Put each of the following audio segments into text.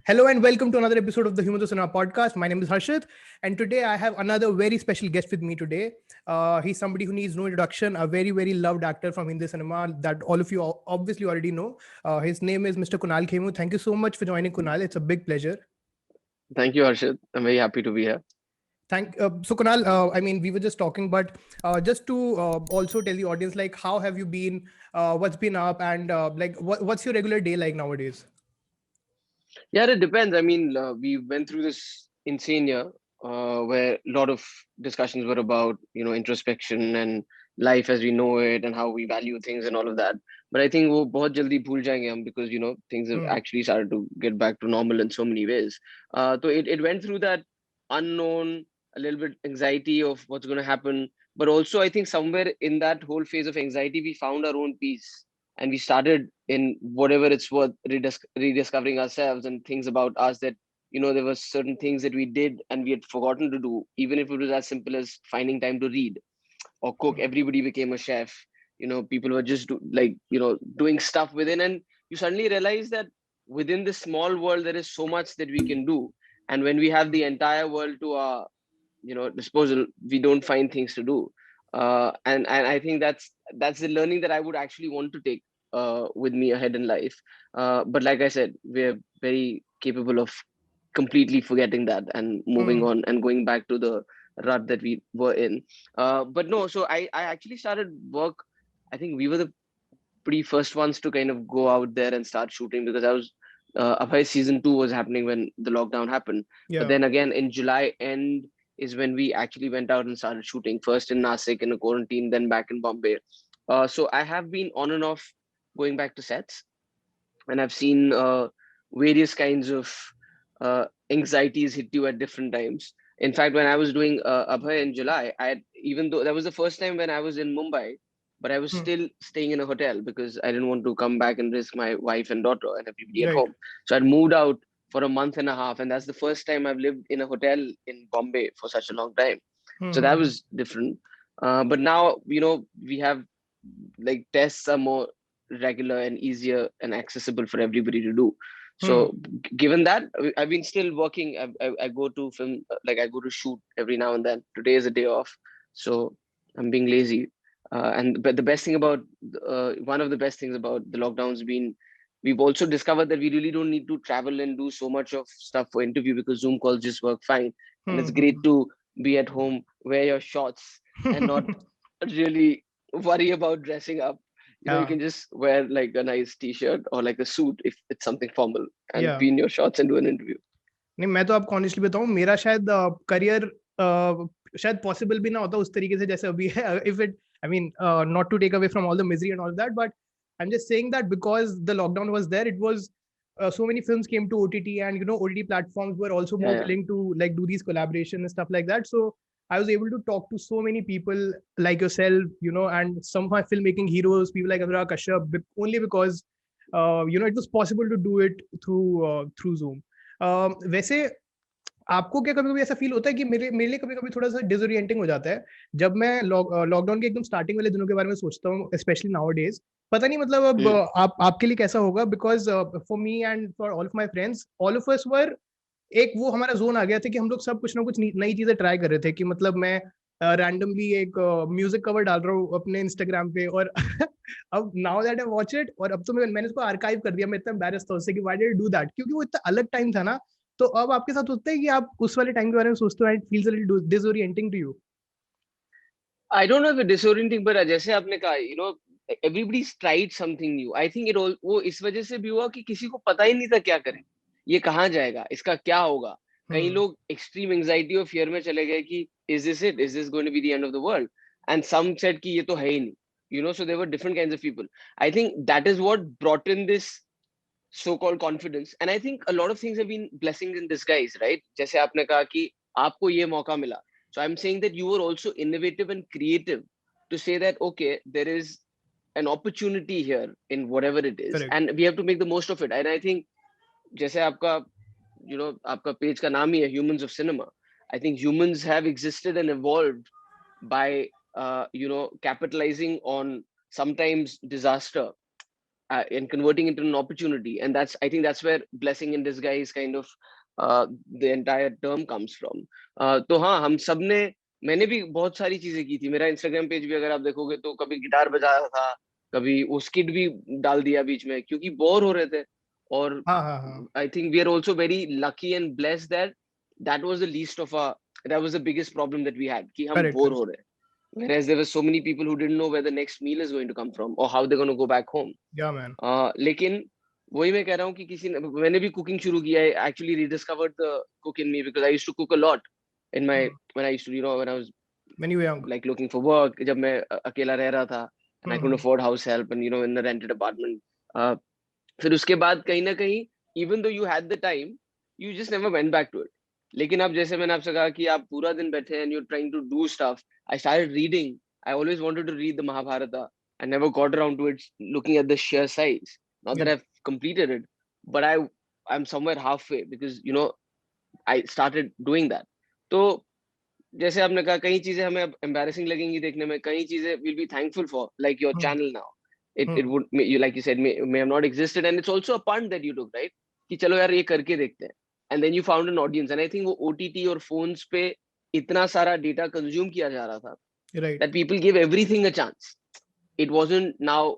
Hello and welcome to another episode of the Humans of Cinema podcast. My name is Harshit, and today I have another very special guest with me today. He's somebody who needs no introduction, a very, very loved actor from Hindi cinema that all of you obviously already know. His name is Mr. Kunal Kemmu. Thank you so much for joining, Kunal. It's a big pleasure. Thank you, Harshit. I'm very happy to be here. So Kunal, we were just talking, but just to also tell the audience, like, how have you been? What's been up, and what's your regular day like nowadays? Yeah, it depends. We went through this insane year where a lot of discussions were about, introspection and life as we know it and how we value things and all of that. But I think वो बहुत जल्दी भूल जाएंगे हम because, things have Hmm. actually started to get back to normal in so many ways. So it went through that unknown, a little bit anxiety of what's going to happen. But also, I think somewhere in that whole phase of anxiety, we found our own peace and we started in whatever it's worth rediscovering ourselves and things about us that there were certain things that we did and we had forgotten to do, even if it was as simple as finding time to read or cook. Hmm. Everybody became a chef. People were just doing stuff within, and you suddenly realize that within this small world there is so much that we can do, and when we have the entire world to our disposal, we don't find things to do. And I think that's the learning that I would actually want to take with me ahead in life. But like I said, we're very capable of completely forgetting that and moving Hmm. on and going back to the rut that we were in. But no, so I actually started work. I think we were the pretty first ones to kind of go out there and start shooting, because I was Abhay season 2 was happening when the lockdown happened. But Yeah. then again in July end is when we actually went out and started shooting, first in Nasik in a quarantine, then back in Bombay. So I have been on and off going back to sets, and I've seen various kinds of anxieties hit you at different times. In fact, when I was doing Abhay in July, even though that was the first time when I was in Mumbai, but I was Hmm. still staying in a hotel because I didn't want to come back and risk my wife and daughter and everybody at Right. home. So I'd moved out for a month and a half, and that's the first time I've lived in a hotel in Bombay for such a long time. Hmm. So that Hmm, hmm. was different. But now, we have, like, tests are more regular and easier and accessible for everybody to do. Hmm. So given that, I've been still working. I go to film, like I go to shoot every now and then. Today is a day off, so I'm being lazy. But the best thing about one of the best things about the lockdown's been, we've also discovered that we really don't need to travel and do so much of stuff for interview, because Zoom calls just work fine, and Hmm. it's Hmm. great to be at home, wear your shorts, and not really worry about dressing up. You Yeah. can just wear like a nice t-shirt or like a suit if it's something formal, and Yeah. be in your shorts and do an interview. नहीं, मैं तो आपको honestly बताऊं, मेरा शायद career शायद possible भी ना होता उस तरीके से जैसे अभी है. If it not to take away from all the misery and all that, but I am just saying that because the lockdown was there, it was so many films came to OTT, and OTT platforms were also more Yeah, willing to like do these collaboration and stuff like that. So I was able to talk to so many people like yourself, and some of my filmmaking heroes, people like Anurag Kashyap, only because it was possible to do it through Zoom. वैसे आपको क्या कभी कभी ऐसा feel होता है कि मेरे मेरे लिए कभी कभी थोड़ा सा डिसोरिएंटिंग हो जाता है जब मैं लॉकडाउन के एकदम स्टार्टिंग वाले दिनों के बारे में सोचता हूँ, स्पेशली नाउ डेज. पता नहीं मतलब अब mm, आपके लिए कैसा होगा, because for me and for all of my friends, all of us were एक वो हमारा जोन आ गया था कि हम लोग सब कुछ ना कुछ नई चीजें ट्राई कर रहे थे. कि मतलब मैं रैंडमली एक म्यूजिक कवर डाल रहा हूँ अपने इंस्टाग्राम पे, और अब now that I watch it, और अब तो मैंने उसको आर्काइव कर दिया. मैं इतना एम्बैरेस था उससे कि व्हाई डिड डू दैट, क्योंकि वो इतना अलग टाइम था ना. तो अब आपके साथ होता है कि आप उस वाले टाइम के बारे में सोचते हो and feels a little disorienting to you? I don't know if it's disorienting, but जैसे आपने कहा, everybody's tried something new. I think वो इस वजह से भी हुआ कि किसी को पता ही नहीं था क्या करें, ये कहाँ जाएगा, इसका क्या होगा. कई हम्म. लोग एक्सट्रीम एंजाइटी और फियर में चले गए कि is this it, is this going to be the end of the world, and some said कि ये तो है ही नहीं. So there were different kinds of people. I think that is what brought in this so-called confidence, and I think a lot of things have been blessings in disguise, right? जैसे आपने कहा कि आपको ये मौका मिला, so I'm saying that you were also innovative and creative to say that, okay, there is an opportunity here in whatever it is, correct. and we have to make the most of it. And I think जैसे आपका आपका page का नाम ही है humans of cinema. I think humans have existed and evolved by capitalizing on sometimes disaster and converting into an opportunity. And I think that's where blessing in disguise kind of the entire term comes from. तो हाँ, हम सब ने, मैंने भी बहुत सारी चीजें की थी. मेरा इंस्टाग्राम पेज भी अगर आप देखोगे तो कभी गिटार बजा रहा था, कभी वो स्किट भी डाल दिया बीच में क्योंकि बोर हो रहे थे. और I think we are also very lucky and blessed that that was the least of our, that was the biggest problem that we had, कि हम बोर हो रहे. Whereas there were so many people who didn't know where the next meal is going to come from or how they're going to go back home. Yeah, man. लेकिन वही मैं कह रहा हूँ कि किसी ने, मैंने भी कुकिंग शुरू किया. I actually rediscovered the cook in me because I used to cook a lot in my when I used to, you know, when I was like looking for work, जब मैं अकेला रह रहा था and I couldn't afford house help and, you know, in a rented apartment. फिर उसके बाद कहीं ना कहीं, even though you had the time, you just never went back to it. लेकिन अब जैसे मैंने आपसे कहा कि आप पूरा दिन बैठे and you're trying to do stuff, I started reading. I always wanted to read the Mahabharata. I never got around to it, looking at the sheer size. Not that I've completed it, but I'm somewhere halfway because, you know, I started doing that. तो जैसे आपने कहा, कई चीजें हमें embarrassing लगेंगी देखने में, कई चीजें we'll be thankful for, like your channel now. It would, you like you said, may have not existed, and it's also a punt that you took, right? कि चलो यार ये करके देखते हैं. And then you found an audience, and I think वो OTT और phones पे इतना सारा data consume किया जा रहा था, right, that people gave everything a chance. It wasn't now,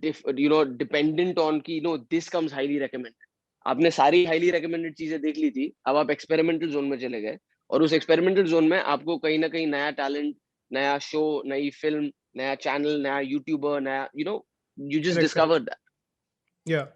you know, dependent on कि, you know, this comes highly recommended. आपने सारी highly recommended चीजें देख ली थी, अब आप experimental zone में चले गए, और उस experimental zone में आपको कहीं ना कहीं नया talent, नया show, नई film, नया channel, नया YouTuber, नया, you know, you just discovered that. Yeah.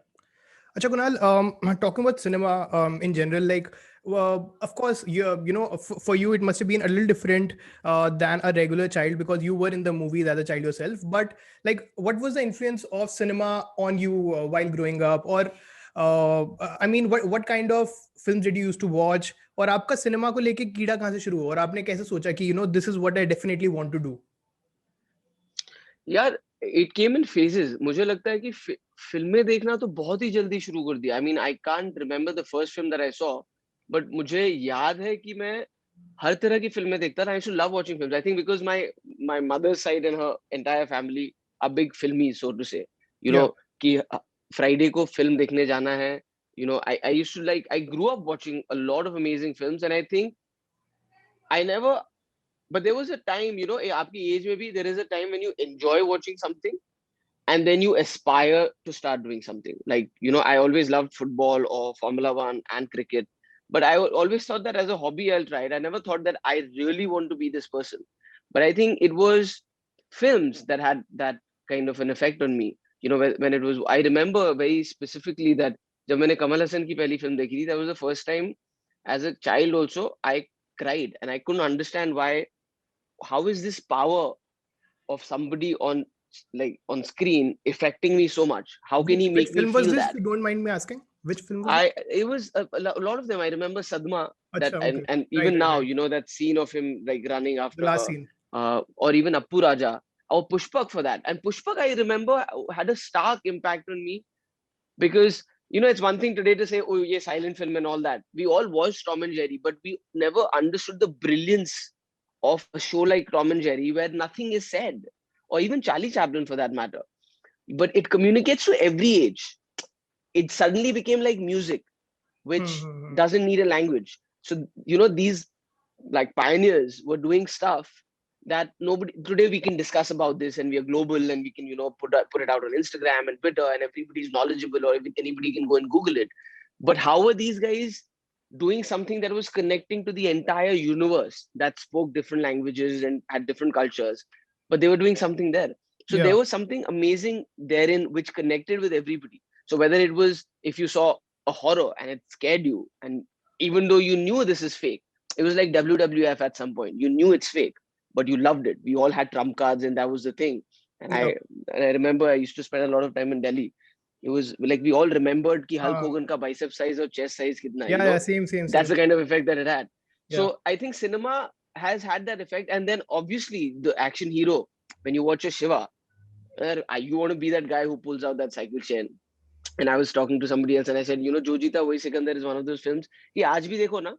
Acha Kunal, talking about cinema in general, like of course you know for you it must have been a little different than a regular child because you were in the movies as a child yourself. But like, what was the influence of cinema on you while growing up? Or I mean, what kind of films did you used to watch? और आपका cinema को लेके कीड़ा कहाँ से शुरू हुआ और आपने कैसे सोचा कि, you know, this is what I definitely want to do? यार, it came in phases. मुझे लगता है कि फिल्में देखना तो बहुत ही जल्दी शुरू कर दिया. I mean, I can't remember the first film that I saw, but मुझे याद है कि मैं हर तरह की फिल्में देखता था. I used to love watching films. I think because my mother's side and her entire family are big filmies, so to say. You know, कि Friday को film देखने जाना है. You know, I used to like, I grew up watching a lot of amazing films, and I think I never, but there was a time, you know, आपकी age में भी, there is a time when you enjoy watching something and then you aspire to start doing something. Like, you know, I always loved football or Formula One and cricket, but I always thought that as a hobby I'll try it. I never thought that I really want to be this person. But I think it was films that had that kind of an effect on me. You know, when it was, I remember very specifically that जब मैंने कमल हसन की पहली film देखी थी, that was the first time as a child also I cried, and I couldn't understand why. How is this power of somebody on screen affecting me so much? How can he make me feel that? If you don't mind me asking, which film was it? It was a lot of them. I remember Sadma, that, okay. and even now, you know, that scene of him like running after The last her, scene. or even Appu Raja or Pushpak for that. And Pushpak, I remember, had a stark impact on me because, you know, it's one thing today to say, oh, yeah, silent film and all that. We all watched Tom and Jerry, but we never understood the brilliance of a show like Tom and Jerry where nothing is said, or even Charlie Chaplin for that matter. But it communicates to every age. It suddenly became like music, which doesn't need a language. So, you know, these like pioneers were doing stuff that nobody, today we can discuss about this and we are global and we can, you know, put it out on Instagram and Twitter and everybody's knowledgeable, or anybody can go and Google it. But how were these guys doing something that was connecting to the entire universe that spoke different languages and had different cultures, but they were doing something there. So there was something amazing therein which connected with everybody. So whether it was, if you saw a horror and it scared you, and even though you knew this is fake, it was like WWF at some point. You knew it's fake, but you loved it. We all had trump cards and that was the thing. And I remember I used to spend a lot of time in Delhi. It was like we all remembered कि Hulk Hogan का bicep size or chest size कितना है. Yeah, same. That's the kind of effect that it had. So I think cinema has had that effect. And then obviously the action hero, when you watch a Shiva, you want to be that guy who pulls out that cycle chain. And I was talking to somebody else and I said, you know, जो जीता वही Sikandar is one of those films कि आज भी देखो ना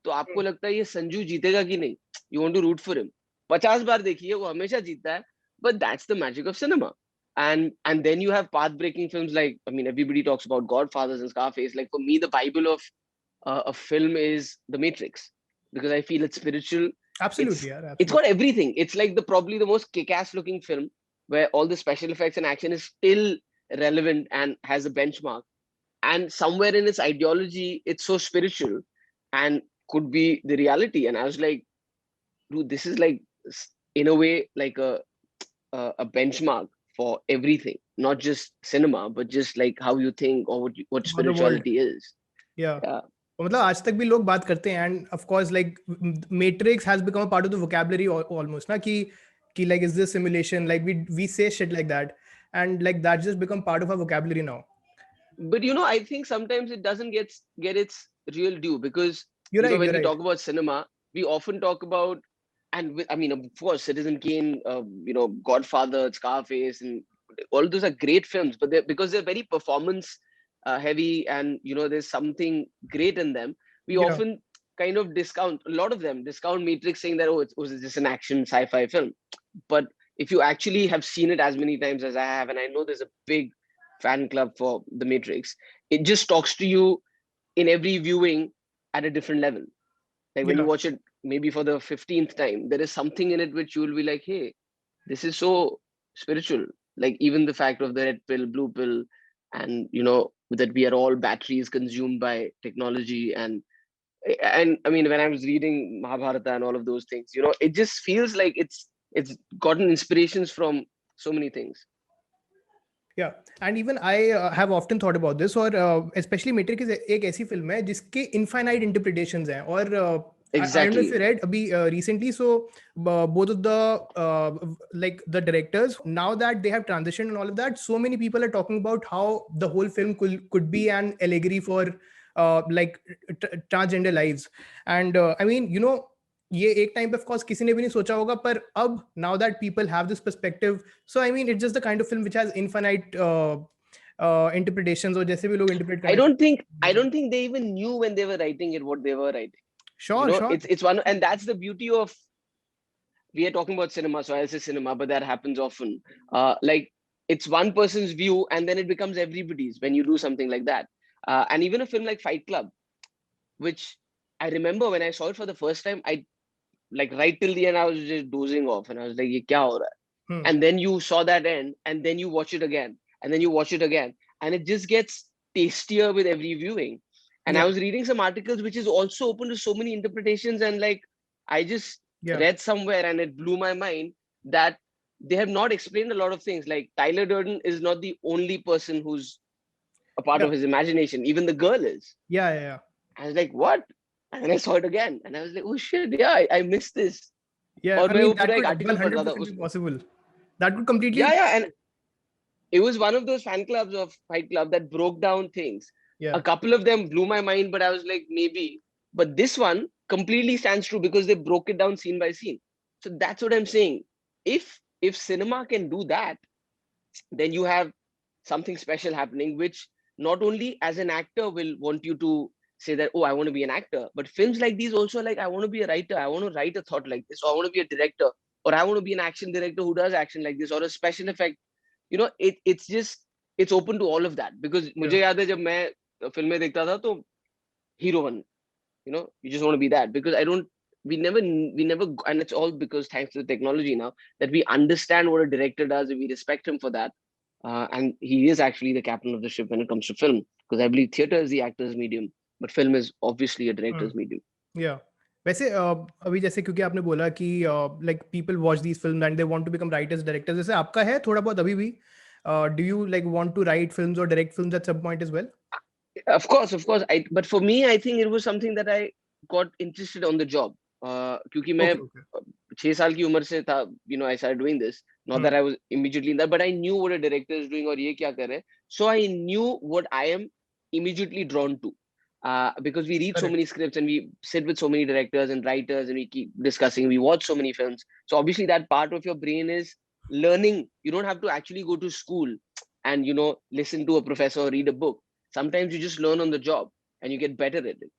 तो आपको लगता है ये संजू जीतेगा कि नहीं. You want to root for him. 50 बार देखिए, वो हमेशा जीतता है. But that's the magic of cinema. And then you have path-breaking films like, I mean, everybody talks about Godfathers and Scarface. Like, for me, the Bible of a film is The Matrix, because I feel it's spiritual. Absolutely, It's yeah, it's got absolutely. everything. It's like probably the most kick-ass looking film, where all the special effects and action is still relevant and has a benchmark. And somewhere in its ideology, it's so spiritual and could be the reality. And I was like, dude, this is like, in a way, like a benchmark for everything, not just cinema, but just like how you think, or what For the world, spirituality is. yeah. Yeah. मतलब आज तक भी लोग बात करते हैं, and of course like matrix has become a part of the vocabulary almost ना, कि like is this simulation, like we say shit like that, and like that just become part of our vocabulary now. But I think sometimes it doesn't get its real due, because You're right, when you're we right. talk about cinema, we often talk about, I mean, of course, Citizen Kane, Godfather, Scarface, and all those are great films, but because they're very performance heavy, and there's something great in them. We Yeah, often kind of discount a lot of them, discount Matrix, saying that, oh, it was just an action sci-fi film. But if you actually have seen it as many times as I have, and I know there's a big fan club for The Matrix, it just talks to you in every viewing at a different level. Like when you yeah, watch it maybe for the 15th time, there is something in it which you will be like, hey, this is so spiritual. Like even the fact of the red pill, blue pill, and that we are all batteries consumed by technology. And I mean, when I was reading Mahabharata and all of those things, it just feels like it's gotten inspirations from so many things. yeah. And even I have often thought about this, और especially Matrix is एक ऐसी film है जिसके infinite interpretations हैं, और I don't know if you Exactly. read अभी recently, so both of the like the directors, now that they have transitioned and all of that, so many people are talking about how the whole film could be an allegory for like transgender lives. And I mean, ये एक time पे of course किसी ने भी नहीं सोचा होगा, पर अब now that people have this perspective, so I mean it's just the kind of film which has infinite interpretations, और जैसे भी लोग इंटरप्रेट I करना don't think I चाहें. don't think they even knew when they were writing it what they were writing. Sure sure. It's one, and that's the beauty of, we are talking about cinema, so I'll say cinema, but that happens often. Like it's one person's view, and then it becomes everybody's when you do something like that. And even a film like Fight Club, which I remember when I saw it for the first time, I like right till the end I was just dozing off, and I was like, "Ye kya ho raha hai?" And then you saw that end, and then you watch it again, and then you watch it again, and it just gets tastier with every viewing. And I या was reading some articles which is also open to so many interpretations, and like I just या read somewhere and it blew my mind that they have not explained a lot of things. Like Tyler Durden is not the only person who's a part या of his imagination, even the girl is. या I was like, what? And then I saw it again, and I was like, oh shit, yeah, I missed this. या और आई मैं mean वो that पूरा एक could article well पढ़ रहा था 100% बी उस, possible, that could completely. yeah, yeah, and it was one of those fan clubs of Fight Club that broke down things. A या couple of them blew my mind, but I was like, maybe. But this one completely stands true because they broke it down scene by scene. So that's what I'm saying. If cinema can do that, then you have something special happening, which not only as an actor will want you to say that, oh, I want to be an actor, but films like these also, like, I want to be a writer, I want to write a thought like this, or I want to be a director, or I want to be an action director who does action like this, or a special effect. It's open to all of that, because या मुझे याद है जब मैं फिल्में देखता था तो hero one, you just want to be that, because we never, and it's all because thanks to the technology now, that we understand what a director does, and we respect him for that. And he is actually the captain of the ship when it comes to film, because I believe theater is the actor's medium, but film is obviously a director's medium. या वैसे अभी जैसे क्योंकि आपने बोला कि like people watch these film and they want to become writers directors, जैसे आपका है थोड़ा बहुत अभी भी, do you like want to write films और direct films at some point as well? Of course. But for me, I think it was something that I got interested on the job. क्योंकि मैं okay okay. 6 साल की उम्र से था, I started doing this. Not that I was immediately in that, but I knew what a director is doing और ये क्या कर रहे हैं. So I knew what I am immediately drawn to. Because we read so correct. many scripts and we sit with so many directors and writers and we keep discussing. We watch so many films. So obviously that part of your brain is learning. You don't have to actually go to school and listen to a professor or read a book. Sometimes you just learn on the job and you get better at it.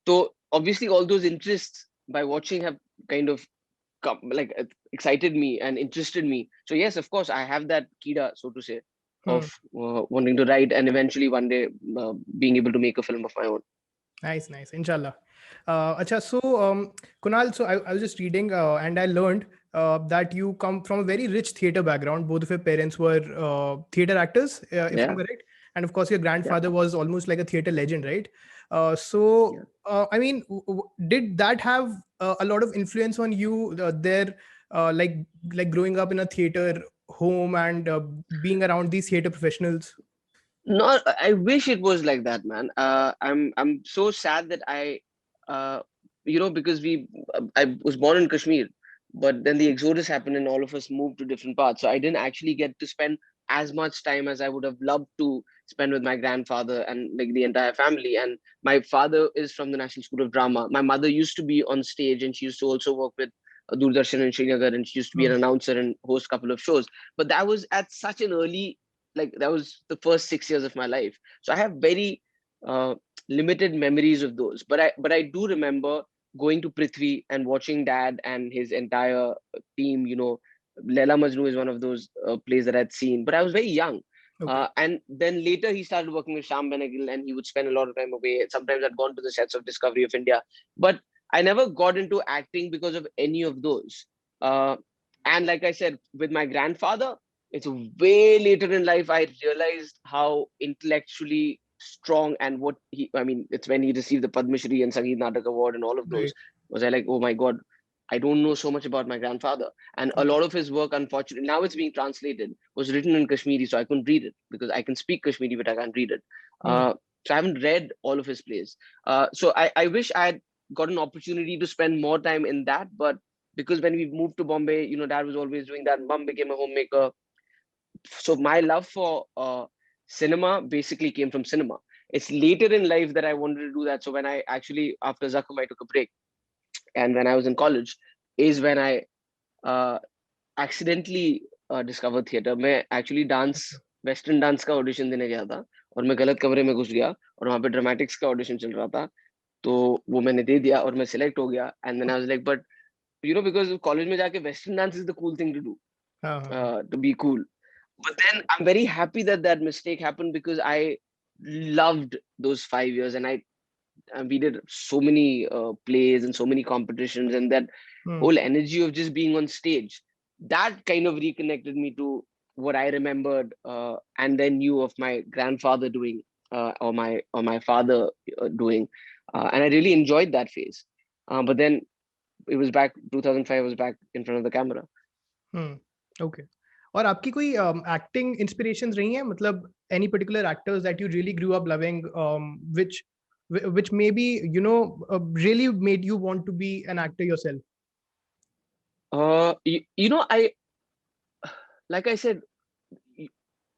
So obviously all those interests by watching have kind of excited me and interested me. So yes, of course, I have that kida, so to say, of wanting to write and eventually one day being able to make a film of my own. Nice. Inshallah. Acha, so Kunal, so I was just reading and I learned that you come from a very rich theater background. Both of your parents were theater actors, if I'm correct. And of course, your grandfather was almost like a theater legend, right? I mean, did that have a lot of influence on you there, like growing up in a theater home and being around these theater professionals? No, I wish it was like that, man. I'm so sad that uh, because I was born in Kashmir, but then the exodus happened and all of us moved to different parts. So I didn't actually get to spend as much time as I would have loved to spend with my grandfather and like the entire family. And my father is from the National School of Drama. My mother used to be on stage and she used to also work with Doordarshan in Srinagar, and she used to be an announcer and host a couple of shows. But that was at such an early, like that was the first 6 years of my life, so I have very uh, limited memories of those, but I do remember going to Prithvi and watching dad and his entire team. Leila Majnu is one of those plays that I'd seen, but I was very young. And then later he started working with Sham Benagil and he would spend a lot of time away. Sometimes I'd gone to the sets of Discovery of India, but I never got into acting because of any of those. And like I said, with my grandfather, it's way later in life I realized how intellectually strong and it's when he received the Padma Shri and Sangeet Natak Award and all of those. Was I like, oh my God, I don't know so much about my grandfather. And a lot of his work, unfortunately, now it's being translated, was written in Kashmiri, so I couldn't read it because I can speak Kashmiri, but I can't read it. So I haven't read all of his plays. So I wish I had got an opportunity to spend more time in that, but because when we moved to Bombay, dad was always doing that. Mom became a homemaker, so my love for cinema basically came from cinema. It's later in life that I wanted to do that. So when I actually, after Zakum, I took a break. And when I was in college, is when I uh, accidentally discovered theater. मैं actually western dance का audition देने गया था और मैं गलत कमरे में घुस गया और वहाँ पे ड्रामेटिक्स का ऑडिशन चल रहा था, तो वो मैंने दे दिया और मैं सिलेक्ट हो गया. And then I was like, but because college में जाके western dance is the cool thing to do, to be cool. But then I'm very happy that that mistake happened because I loved those 5 years, and we did so many plays and so many competitions, and that whole energy of just being on stage, that kind of reconnected me to what I remembered and then knew of my grandfather doing, or my father doing, and I really enjoyed that phase. But then it was back 2005. I was back in front of the camera. Okay. और आपकी कोई acting inspirations रही हैं, मतलब any particular actors that you really grew up loving, which maybe really made you want to be an actor yourself? I like I said,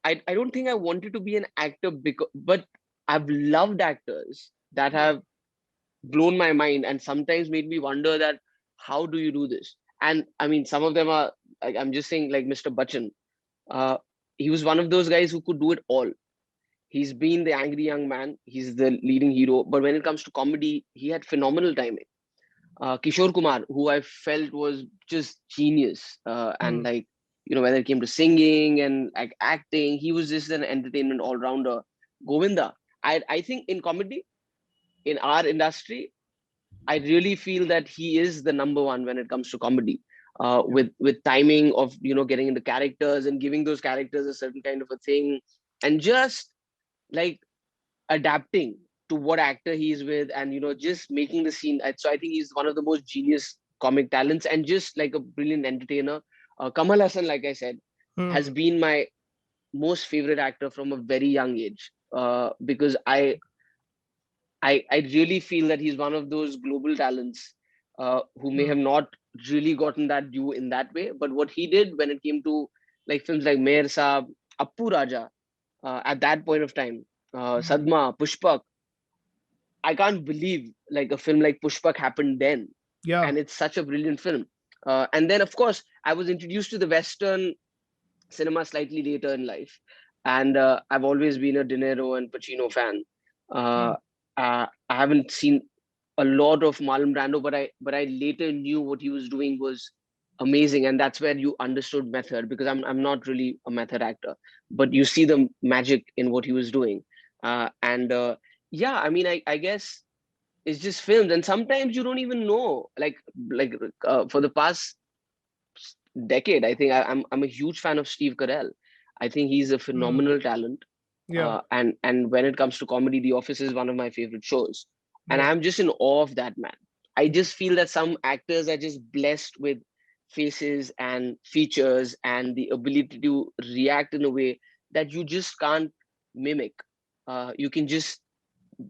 I don't think I wanted to be an actor but I've loved actors that have blown my mind and sometimes made me wonder that how do you do this? And I mean, some of them are like, I'm just saying, like Mr. Bachchan. He was one of those guys who could do it all. He's been the angry young man. He's the leading hero. But when it comes to comedy, he had phenomenal timing. Kishore Kumar, who I felt was just genius. And like, whether it came to singing and like acting, he was just an entertainment all-rounder. Govinda, I think in comedy, in our industry, I really feel that he is the number one when it comes to comedy. With timing of getting into characters and giving those characters a certain kind of a thing, and just like adapting to what actor he's with, and just making the scene. So I think he's one of the most genius comic talents and just like a brilliant entertainer. Kamal Hassan, like I said, has been my most favorite actor from a very young age, because I really feel that he's one of those global talents who may have not really gotten that due in that way. But what he did when it came to like films like Mayor Saab, Appu Raja, at that point of time, Sadma, Pushpak, I can't believe like a film like Pushpak happened then. Yeah. And it's such a brilliant film. And then, of course, I was introduced to the Western cinema slightly later in life. And I've always been a De Niro and Pacino fan. I haven't seen a lot of Marlon Brando, but I later knew what he was doing was amazing. And that's where you understood method, because I'm not really a method actor, but you see the magic in what he was doing. And yeah, I mean, I guess it's just films, and sometimes you don't even know, like for the past decade, I think I'm a huge fan of Steve Carell. I think he's a Hmm. phenomenal talent. Yeah. And when it comes to comedy, The Office is one of my favorite shows, and Yeah. I'm just in awe of that man. I just feel that some actors are just blessed with faces and features and the ability to react in a way that you just can't mimic. You can just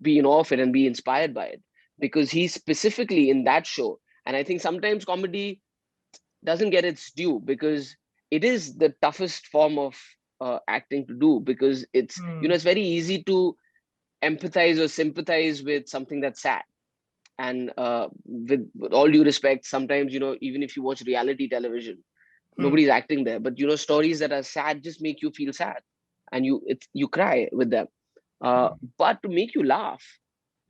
be in awe of it and be inspired by it, because he's specifically in that show. And I think sometimes comedy doesn't get its due, because it is the toughest form of acting to do, because it's, you know, Hmm. it's very easy to empathize or sympathize with something that's sad. And with all due respect, sometimes, you know, even if you watch reality television, Hmm. nobody's acting there, but you know, stories that are sad just make you feel sad, and you cry with them. But to make you laugh,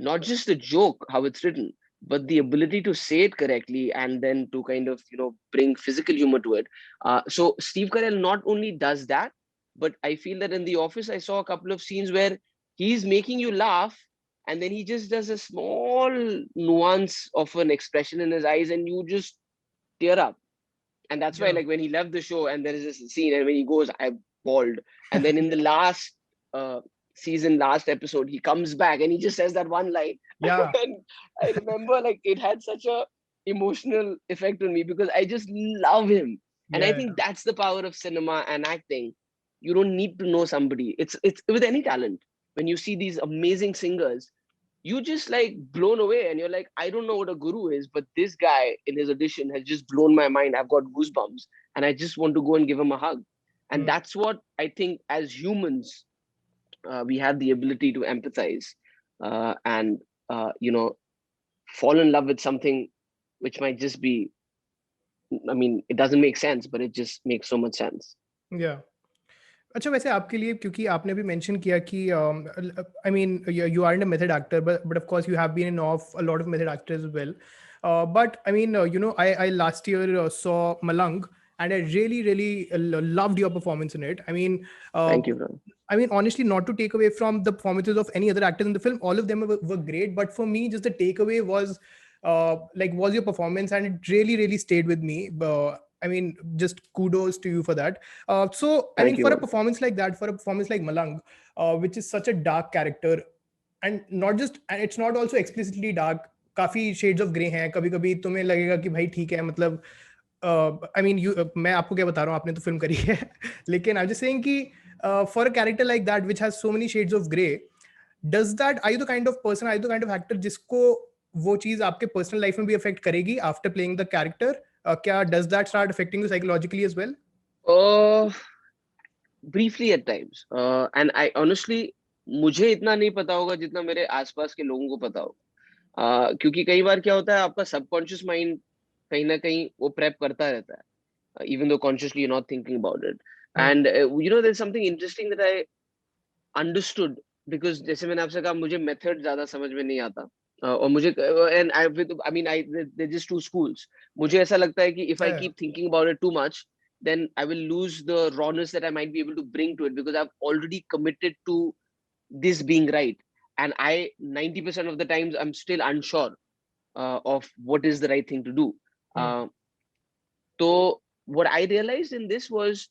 not just the joke how it's written, but the ability to say it correctly, and then to kind of, you know, bring physical humor to it. So Steve Carell not only does that, but I feel that in The Office I saw a couple of scenes where he's making you laugh, and then he just does a small nuance of an expression in his eyes, and you just tear up. And that's why, Yeah. like, when he left the show and there is this scene, and when he goes, I bawled. And then in the last season, last episode, he comes back and he just says that one line. Yeah. And I remember, like, it had such a emotional effect on me, because I just love him. And I Yeah. think that's the power of cinema and acting. You don't need to know somebody. It's with any talent. When you see these amazing singers, you just like blown away, and you're like, I don't know what a guru is, but this guy in his audition has just blown my mind. I've got goosebumps, and I just want to go and give him a hug. And Hmm. that's what I think, as humans, we have the ability to empathize, and you know, fall in love with something which might just be, I mean, it doesn't make sense, but it just makes so much sense. Yeah. अच्छा, वैसे आपके लिए, क्योंकि आपने भी mention किया कि I mean you are in a method actor, but of course you have been in of a lot of method actors as well, but I mean you know I last year saw Malang, and I really really loved your performance in it. I mean, uh, Thank you, bro. honestly, not to take away from the performances of any other actors in the film, all of them were great, but for me, just the takeaway was was your performance, and it really really stayed with me. I mean, just kudos to you for that. So I mean, Thank you, for a man. performance like that, for a performance like Malang, which is such a dark character, and not just, and it's not also explicitly dark, काफी shades of grey हैं, कभी कभी तुम्हें लगेगा कि भाई ठीक है, मतलब आई मीन यू, मैं आपको क्या बता रहा हूँ, आपने तो फिल्म करी है लेकिन आई एम जस्ट सेइंग कि for a character like that which has so many shades of grey, does that, are you the kind of person, are you the kind of actor जिसको वो चीज आपके personal life में भी affect करेगी after playing the character? क्या does that start affecting you psychologically as well? uh briefly at times, and I honestly, मुझे इतना नहीं पता होगा जितना मेरे आसपास के लोगों को पता होगा. क्योंकि कई बार क्या होता है, आपका सबकॉन्शियस माइंड कहीं ना कहीं वो प्रेप करता रहता है, even though consciously you're not thinking about it. And you know, there's something interesting that I understood, because जैसे मैंने आपसे कहा, मुझे मेथड ज्यादा समझ में नहीं आता. और मुझे, and I mean, they're just two schools. मुझे ऐसा लगता है कि if I keep thinking about it too much, then I will lose the rawness that I might be able to bring to it, because I've already committed to this being right. And I 90% of the times I'm still unsure of what is the right thing to do. uh, so what I realized in this was,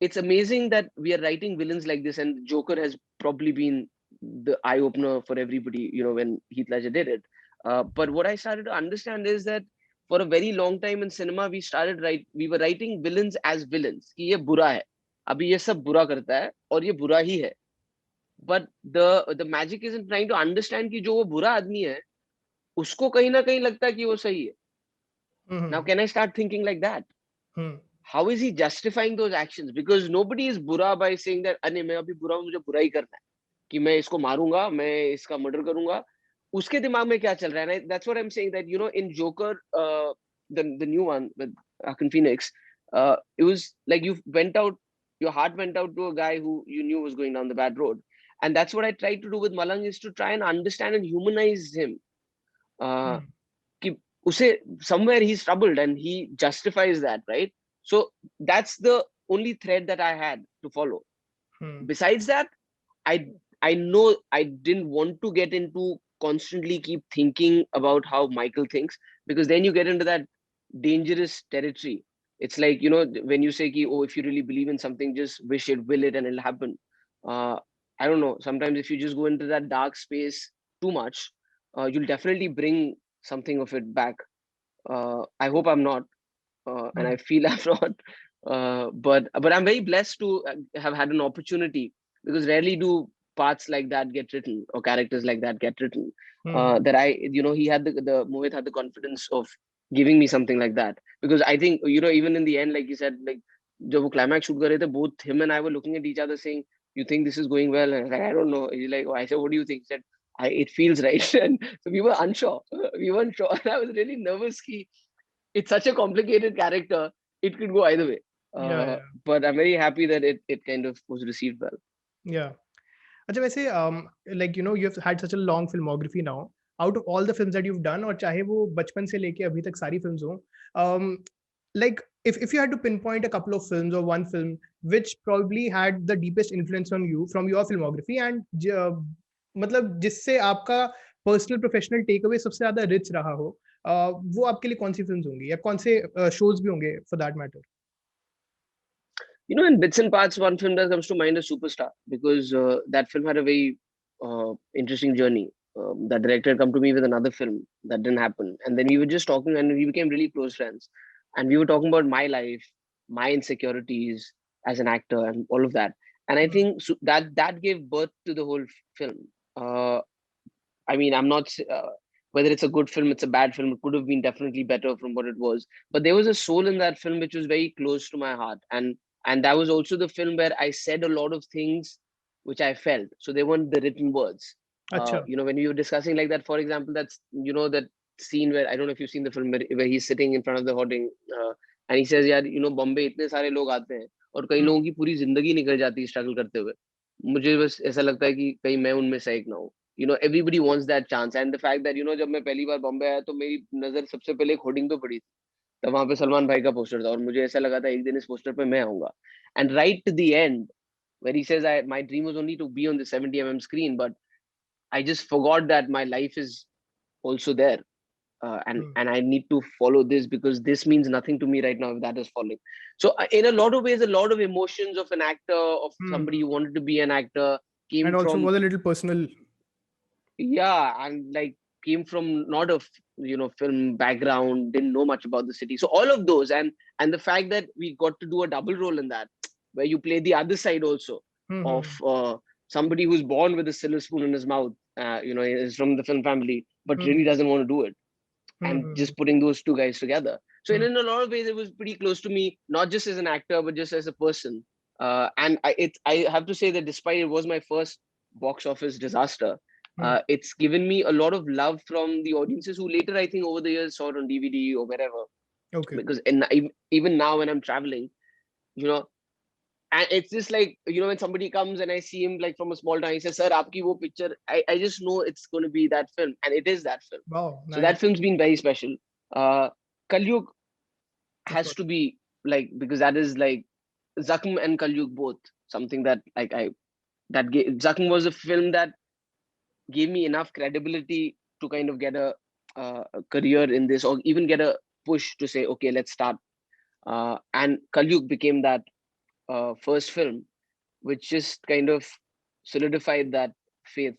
it's amazing that we are writing villains like this, and Joker has probably been the eye opener for everybody, you know, when Heath Ledger did it. But what I started to understand is that for a very long time in cinema, we were writing villains as villains, कि ये बुरा है, अभी ये सब बुरा करता है और ये बुरा ही है. But the magic is in trying to understand कि जो वो बुरा आदमी है, उसको कहीं ना कहीं लगता है कि वो सही है. Now can I start thinking like that? How is he justifying those actions? Because nobody is बुरा by saying that अरे मैं अभी बुरा हूँ, मुझे बुरा ही करना है, कि मैं इसको मारूंगा, मैं इसका मर्डर करूंगा. उसके दिमाग में क्या चल रहा है? That's what I'm saying, that you know, in Joker, the new one with Joaquin Phoenix, it was like your heart went out to a guy who you knew was going down the bad road. And that's what I tried to do with Malang, is to try and understand and humanize him. uh, कि Usse, somewhere he's troubled and he justifies that, right? So that's the only thread that I had to follow. Besides that, I know I didn't want to get into constantly keep thinking about how Michael thinks, because then you get into that dangerous territory. It's like, you know, when you say ki, oh, if you really believe in something, just wish it, will it, and it'll happen. I don't know. Sometimes if you just go into that dark space too much, you'll definitely bring something of it back. I hope I'm not, and I feel I'm not. But I'm very blessed to have had an opportunity, because rarely do parts like that get written or characters like that get written. That I, you know, he had the Mohit had the confidence of giving me something like that, because I think, you know, even in the end, like you said, like जब वो climax shoot कर रहे थे, both him and I were looking at each other saying, "You think this is going well?" And I was like, "I don't know." He's like, oh, I said, "What do you think?" He said, "It feels right." And so we were unsure. We weren't sure. And I was really nervous. It's such a complicated character. It could go either way. Yeah. But I'm very happy that it kind of was received well. Yeah. अच्छा वैसे like you know you've had such a long filmography now. Out of all the films that you've done, और चाहे वो बचपन से लेके अभी तक सारी films हो, like if you had to pinpoint a couple of films or one film which probably had the deepest influence on you from your filmography and मतलब जिससे आपका personal professional takeaway सबसे ज़्यादा rich रहा हो, वो आपके लिए कौन सी films होंगी या कौन से shows भी होंगे for that matter? You know, in bits and parts, one film that comes to mind is Superstar, because that film had a very interesting journey. The director had come to me with another film that didn't happen, and then we were just talking, and we became really close friends. And we were talking about my life, my insecurities as an actor, and all of that. And I think that gave birth to the whole film. I mean, I'm not whether it's a good film, it's a bad film. It could have been definitely better from what it was, but there was a soul in that film which was very close to my heart, and that was also the film where I said a lot of things which I felt. So they weren't the written words. You know, when we were discussing like that, for example, that's, you know, that scene where, I don't know if you've seen the film, where he's sitting in front of the hoarding, and he says, "यार, you know, Bombay इतने सारे लोग आते हैं और कई लोगों की पूरी जिंदगी निकल जाती है स्ट्रगल करते हुए. मुझे बस ऐसा लगता है कि कहीं मैं उनमें से एक ना हूँ." You know, everybody wants that chance, and the fact that, you know, जब मैं पहली बार बॉम्बे आया तो मेरी नजर सबसे पहले एक होर्डिंग तो पड़ी थी, तो वहां पे सलमान भाई का पोस्टर था और मुझे ऐसा लगा था एक दिन इस पोस्टर पे मैं आऊंगा. And right to the end, where he says, my dream was only to be on the 70 screen, but I just forgot that my life is also there. And I need to follow this, because this means nothing to me right now if that is falling. So in a lot of ways, a lot of emotions of an actor, of somebody who wanted to be an actor, came and also from, was a little personal. yeah, and like came from not a you know, film background, didn't know much about the city. So all of those, and the fact that we got to do a double role in that, where you play the other side also of somebody who's born with a silver spoon in his mouth, you know, is from the film family, but really doesn't want to do it, and just putting those two guys together. So in a lot of ways, it was pretty close to me, not just as an actor, but just as a person. And I have to say that despite it was my first box office disaster, it's given me a lot of love from the audiences who later, I think, over the years saw it on DVD or wherever. Okay. Because even now when I'm traveling, you know, and it's just like, you know, when somebody comes and I see him like from a small town, he says, "Sir, aapki wo picture," I just know it's going to be that film, and it is that film. Wow. So Nice. that film's been very special. Kalyug has to be like, because that is like Zakhm and Kalyug both something that like Zakhm was a film that gave me enough credibility to kind of get a career in this, or even get a push to say, okay, let's start. And Kalyug became that first film, which just kind of solidified that faith,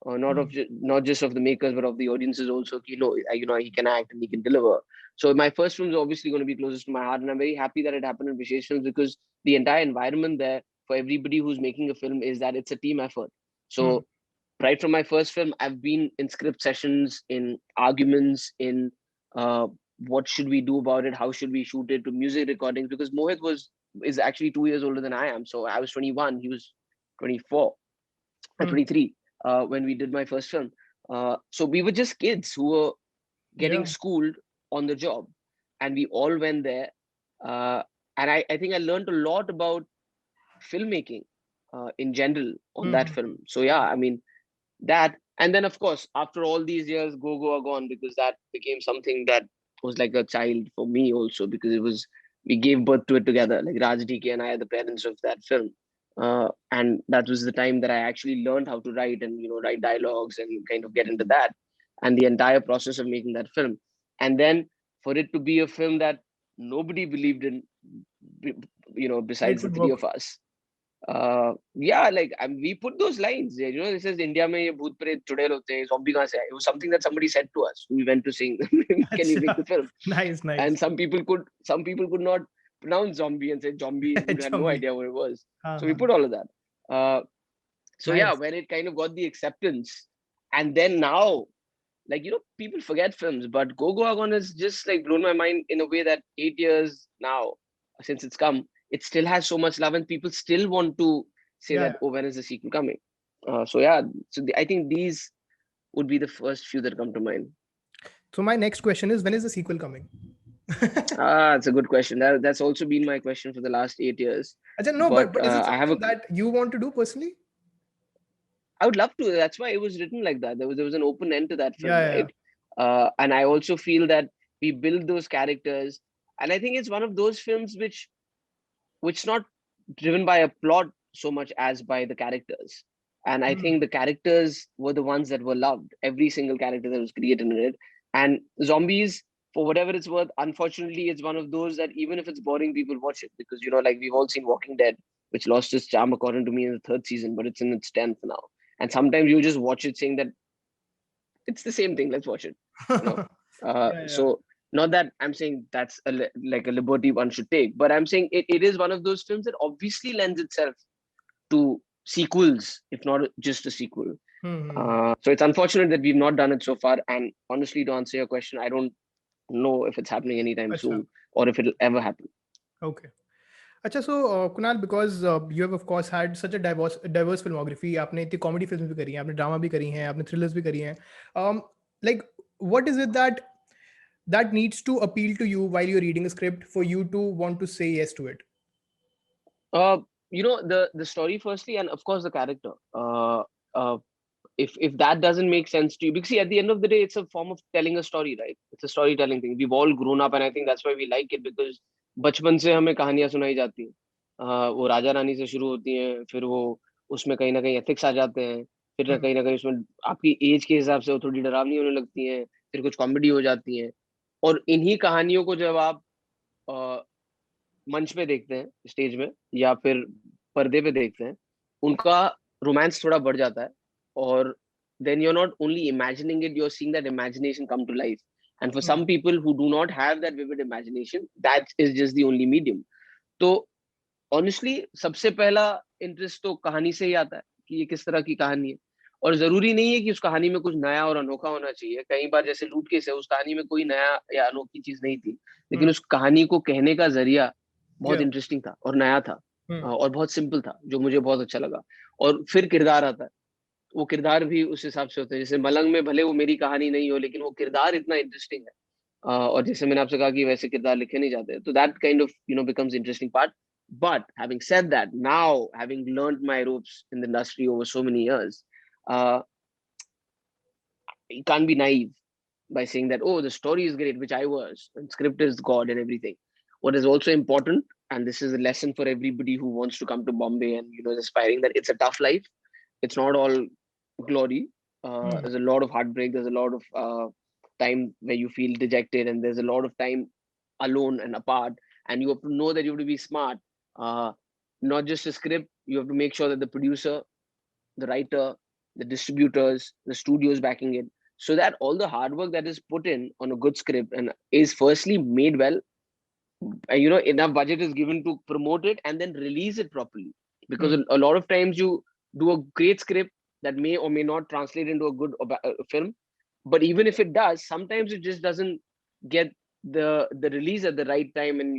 not just of the makers, but of the audiences also. You know, he can act and he can deliver. So my first film is obviously going to be closest to my heart, and I'm very happy that it happened in Vishesh Films, because the entire environment there for everybody who's making a film is that it's a team effort. So right from my first film, I've been in script sessions, in arguments, in what should we do about it, how should we shoot it, to music recordings, because Mohit is actually 2 years older than I am. So I was 21, he was 24 or 23 when we did my first film. So we were just kids who were getting schooled on the job, and we all went there. And I think I learned a lot about filmmaking in general on that film. So yeah, I mean, that, And then, of course, after all these years, Goa Gone, because that became something that was like a child for me also, because we gave birth to it together. Like Raj DK and I are the parents of that film. And that was the time that I actually learned how to write and, write dialogues and kind of get into that and the entire process of making that film. And then for it to be a film that nobody believed in, besides the three of us. Yeah, like we put those lines. This is India mein ye bhoot pret chudail hote hain, zombie kahan se aaye? It was something that somebody said to us. We went to sing. Can you make the film? Nice. And some people could not pronounce zombie and said zombie. We had no idea what it was. So we put all of that. So nice. Yeah, when it kind of got the acceptance, and then now, like, people forget films, but Goa Gone has just like blown my mind in a way that 8 years now since it's come, it still has so much love, and people still want to say that, oh, when is the sequel coming? So I think these would be the first few that come to mind. So my next question is, when is the sequel coming? It's a good question. That's also been my question for the last 8 years. No, but is it something that you want to do personally? I would love to. That's why it was written like that. There was an open end to that film, right? Yeah. And I also feel that we build those characters, and I think it's one of those films which not driven by a plot so much as by the characters. And I think the characters were the ones that were loved. Every single character that was created in it. And zombies, for whatever it's worth, unfortunately, it's one of those that even if it's boring, people watch it because, like we've all seen Walking Dead, which lost its charm according to me in the 3rd season, but it's in its 10th now. And sometimes you just watch it saying that it's the same thing. Let's watch it. So not that I'm saying that's like a liberty one should take, but I'm saying it is one of those films that obviously lends itself to sequels, if not just a sequel. So it's unfortunate that we've not done it so far. And honestly, to answer your question, I don't know if it's happening anytime soon or if it'll ever happen. Okay. अच्छा, so Kunal, because you have of course had such a diverse filmography, आपने इतनी comedy films भी करी हैं, आपने drama भी करी हैं, आपने thrillers भी करी हैं. Like, what is it that needs to appeal to you while you're reading a script for you to want to say yes to it? The story firstly, and of course the character. If that doesn't make sense to you, because see, at the end of the day, it's a form of telling a story, right? It's a storytelling thing. We've all grown up, and I think that's why we like it, because बचपन से हमें कहानियां सुनाई जाती हैं. वो राजा रानी से शुरू होती हैं, फिर वो उसमें कहीं ना कहीं एथिक्स आ जाते हैं, फिर कहीं ना कहीं उसमें आपकी एज के हिसाब से वो थोड़ी डरावनी होने लगती हैं, फिर कुछ कॉमेडी हो जाती हैं. और इन्हीं कहानियों को जब आप मंच पे देखते हैं, स्टेज में या फिर पर्दे पे देखते हैं, उनका रोमांस थोड़ा बढ़ जाता है. और then you're not only imagining it, you're seeing that imagination come to life. And for some people who do not have that vivid imagination, that is just the only medium. तो honestly, सबसे पहला interest तो कहानी से ही आता है कि ये किस तरह की कहानी है. और जरूरी नहीं है कि उस कहानी में कुछ नया और अनोखा होना चाहिए. कई बार जैसे लूटकेस है, उस कहानी में कोई नया या अनोखी चीज नहीं थी, लेकिन उस कहानी को कहने का जरिया बहुत इंटरेस्टिंग था और नया था और बहुत सिंपल था, जो मुझे बहुत अच्छा लगा. और फिर किरदार आता है, वो किरदार भी उस हिसाब से होते हैं. जैसे मलंग में भले वो मेरी कहानी नहीं हो, लेकिन वो किरदार इतना इंटरेस्टिंग है. और जैसे मैंने आपसे कहा कि वैसे किरदार लिखे नहीं जाते, तो that kind of becomes interesting part. But having said that, now having learned my ropes in the industry over so many years, you can't be naive by saying that, oh, the story is great, which I was, and script is God and everything. What is also important, and this is a lesson for everybody who wants to come to Bombay and is aspiring, that it's a tough life. It's not all glory. There's a lot of heartbreak. There's a lot of time where you feel dejected, and there's a lot of time alone and apart. And you have to know that you have to be smart. Not just a script. You have to make sure that the producer, the writer, the distributors, the studios backing it, so that all the hard work that is put in on a good script and is firstly made well. Enough budget is given to promote it and then release it properly. Because a lot of times you do a great script that may or may not translate into a good film, but even if it does, sometimes it just doesn't get the release at the right time. And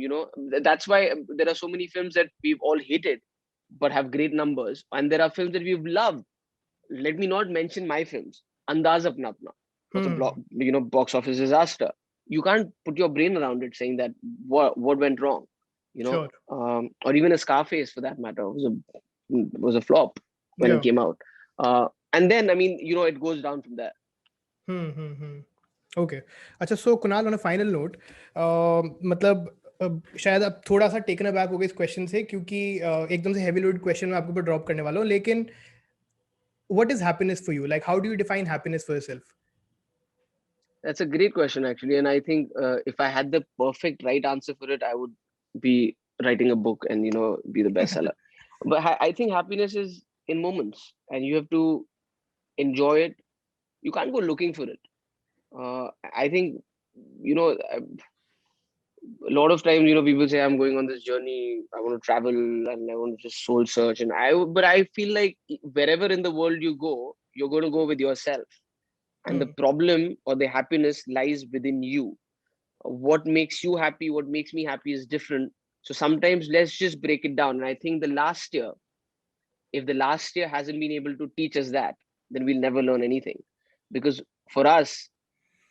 that's why there are so many films that we've all hated but have great numbers, and there are films that we've loved. Let me not mention my films. Andaz Apna Apna was a box office disaster. You can't put your brain around it, saying that what went wrong, Sure. Or even a Scarface for that matter was a flop when it came out. And then, I mean, it goes down from there. Okay. अच्छा, so Kunal, on a final note, मतलब शायद आप थोड़ा सा taken aback हो गए इस question से, क्योंकि एकदम से हेवी लोडेड क्वेश्चन मैं आपके ऊपर ड्रॉप करने वाला हूँ, लेकिन what is happiness for you? Like, how do you define happiness for yourself? That's a great question, actually. And I think if I had the perfect right answer for it, I would be writing a book and, be the bestseller. But I think happiness is in moments, and you have to enjoy it. You can't go looking for it. I think, a lot of times, people say, I'm going on this journey, I want to travel and I want to just soul search. But I feel like wherever in the world you go, you're going to go with yourself. And the problem or the happiness lies within you. What makes you happy, what makes me happy is different. So sometimes let's just break it down. And I think if the last year hasn't been able to teach us that, then we'll never learn anything. Because for us,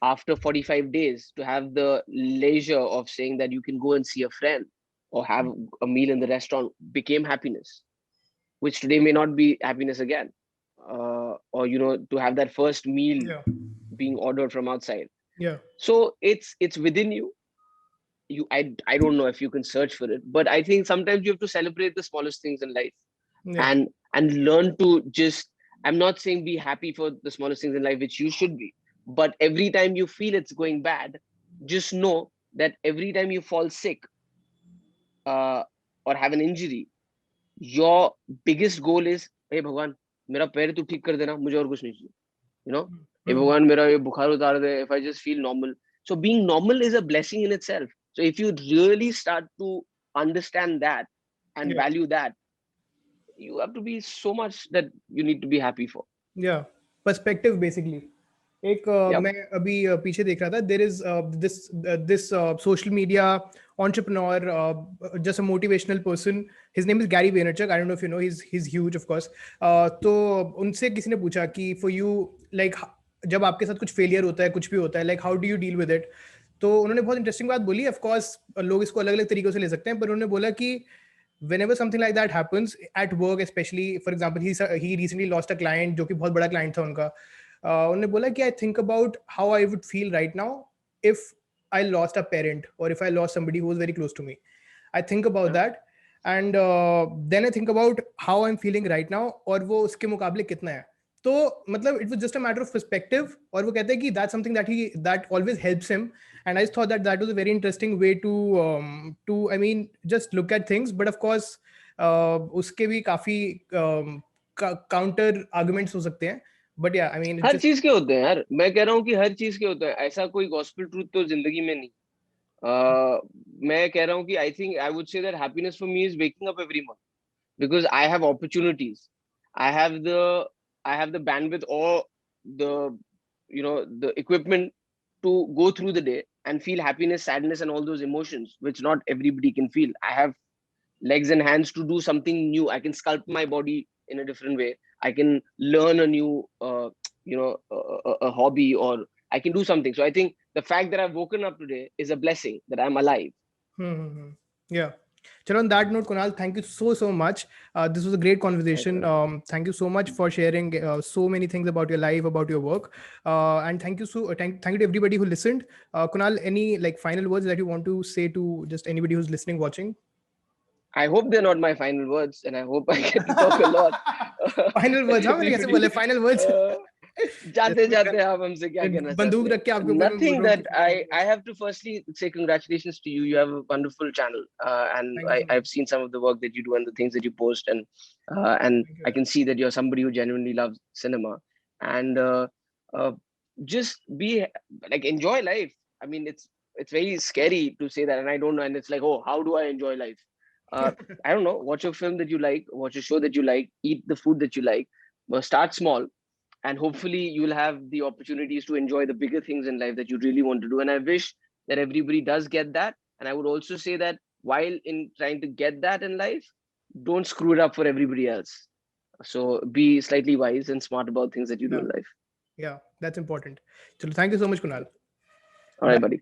after 45 days, to have the leisure of saying that you can go and see a friend or have a meal in the restaurant became happiness, which today may not be happiness again. Or, to have that first meal being ordered from outside. Yeah. So it's within you. I don't know if you can search for it, but I think sometimes you have to celebrate the smallest things in life. Yeah. And learn to just, I'm not saying be happy for the smallest things in life, which you should be, but every time you feel it's going bad, just know that every time you fall sick or have an injury, your biggest goal is, hey Bhagwan, मेरा पैर तू ठीक कर देना, मुझे और कुछ नहीं चाहिए. Hey Bhagwan, मेरा ये बुखार उतार दे, if I just feel normal. So being normal is a blessing in itself. So if you really start to understand that and value that, you have to be so much that you need to be happy for. Yeah, perspective basically. एक मैं अभी पीछे देख रहा था, there is this social media entrepreneur, just a motivational person. His name is Gary Vaynerchuk. I don't know if you know, he's huge, of course. तो उनसे किसी ने पूछा कि for you, like, जब आपके साथ कुछ फेलियर होता है, कुछ भी होता है, like how do you deal with it? तो उन्होंने बहुत इंटरेस्टिंग बात बोली. ऑफ कोर्स लोग इसको अलग अलग तरीकों से ले सकते हैं, पर उन्होंने बोला कि whenever something like that happens at work, especially, for example, he recently lost a client जो कि बहुत बड़ा client था उनका. उन्होंने बोला कि I think about how I would feel right now if I lost a parent or if I lost somebody who was very close to me. I think about that and then I think about how I'm feeling right now और वो उसके मुकाबले कितना है. तो मतलब it was just a matter of perspective. और वो कहते हैं कि that's something that always helps him. And I just thought that was a very interesting way to I mean just look at things. But of course उसके भी काफी counter arguments हो सकते हैं. But yeah, I mean, हर चीज के होते हैं यार. मैं कह रहा हूँ कि हर चीज के होते हैं. ऐसा कोई गॉस्पेल ट्रूथ तो जिंदगी में नहीं. मैं कह रहा हूँ कि I think I would say that happiness for me is waking up every morning because I have opportunities. I have the bandwidth or the the equipment to go through the day and feel happiness, sadness, and all those emotions which not everybody can feel. I have legs and hands to do something new. I can sculpt my body in a different way. I can learn a new a hobby, or I can do something. So I think the fact that I've woken up today is a blessing that I'm alive. Yeah. So on that note, Kunal, thank you so much. This was a great conversation. Thank you so much for sharing so many things about your life, about your work, and thank you thank you to everybody who listened. Kunal, any like final words that you want to say to just anybody who's listening, watching? I hope they're not my final words, and I hope I get to talk a lot. Final words, हाँ मैंने कैसे बोले final words? जाते आप हमसे क्या कहना चाहते हैं? Nothing that I have to firstly say congratulations to you. You have a wonderful channel, and I've seen some of the work that you do and the things that you post, and I can see that you're somebody who genuinely loves cinema, and just be like enjoy life. I mean, it's very scary to say that, and I don't know, and it's like, oh, how do I enjoy life? I don't know. Watch a film that you like, watch a show that you like, eat the food that you like. Start small, and hopefully you will have the opportunities to enjoy the bigger things in life that you really want to do. And I wish that everybody does get that. And I would also say that while in trying to get that in life, don't screw it up for everybody else. So be slightly wise and smart about things that you do in life. Yeah, that's important. So thank you so much, Kunal. All right, buddy.